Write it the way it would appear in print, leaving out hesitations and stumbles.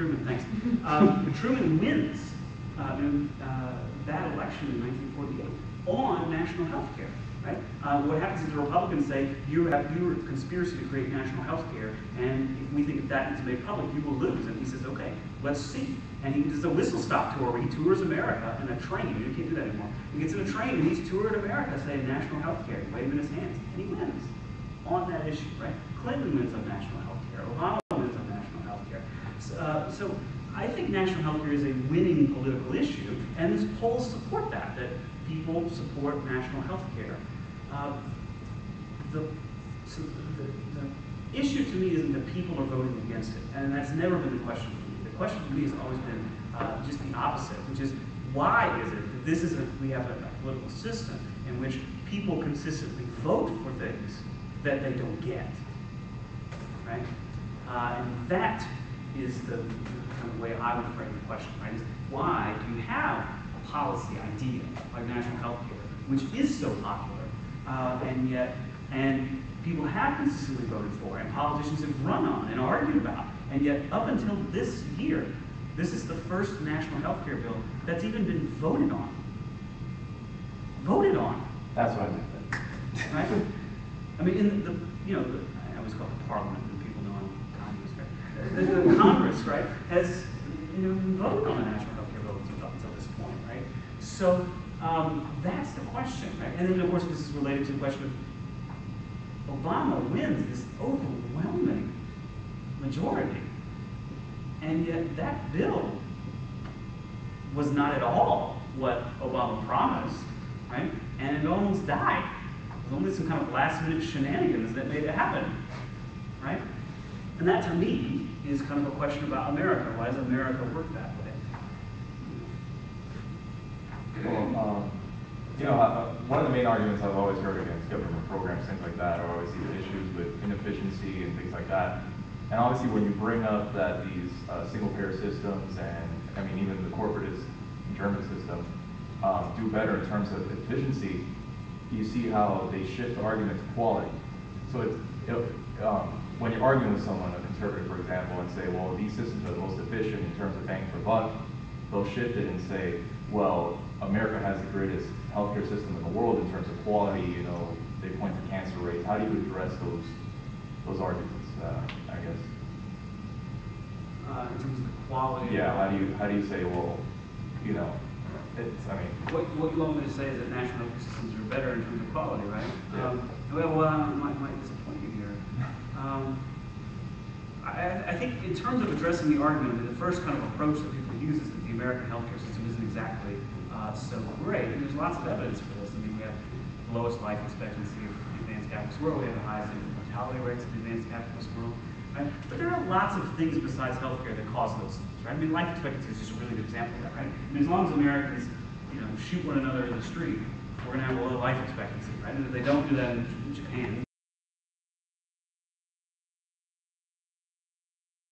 Truman, thanks. Truman wins that election in 1948 on national health care. Right? What happens is the Republicans say, you are a conspiracy to create national health care, and if we think that needs to be made public, you will lose. And he says, okay, let's see. And he does a whistle-stop tour where he tours America in a train. You can't do that anymore. He gets in a train and he's toured America saying national health care, waving his hands, and he wins on that issue, right? Clinton wins on national health care. Obama wins on national health care. So I think national health care is a winning political issue, and these polls support that people support national health care. The issue to me isn't that people are voting against it, and that's never been the question for me. The question for me has always been just the opposite, which is why is it that we have a political system in which people consistently vote for things that they don't get, right? And that is the kind of way I would frame the question, right? Is why do you have a policy idea like national health care, which is so popular, and people have consistently voted for, and politicians have run on and argued about, and yet up until this year, this is the first national health care bill that's even been voted on. Voted on. That's what I meant. Right? I mean, I always call it Parliament, and people know I'm Congress, right? The Congress, right, has voted on a national health care bill up until this point, right? So that's the question, right? And then, of course, this is related to the question of Obama wins this overwhelming majority, and yet that bill was not at all what Obama promised, right? And it almost died. It was only some kind of last-minute shenanigans that made it happen, right? And that, to me, is kind of a question about America. Why does America work that way? Well, one of the main arguments I've always heard against government programs, things like that, are obviously the issues with inefficiency and things like that. And obviously, when you bring up that these single-payer systems and, I mean, even the corporatist German system do better in terms of efficiency, you see how they shift the argument to quality. So when you're arguing with someone, a conservative, for example, and say, well, these systems are the most efficient in terms of bang for buck, they'll shift it and say, well, America has the greatest healthcare system in the world in terms of quality. They point to cancer rates. How do you address those arguments? I guess. In terms of the quality. Yeah. How do you say, well, it's. I mean. What you want me to say is that national health systems are better in terms of quality, right? Yeah. Well, I might disappoint you here. I think in terms of addressing the argument, the first kind of approach that people use is that the American healthcare system isn't exactly so great. And there's lots of evidence for this. I mean, we have the lowest life expectancy of the advanced capitalist world. We have the highest mortality rates of the advanced capitalist world. Right? But there are lots of things besides healthcare that cause those things. Right? I mean, life expectancy is just a really good example of that. Right? I mean, as long as Americans, shoot one another in the street, we're going to have a low life expectancy. Right? And if they don't do that in Japan,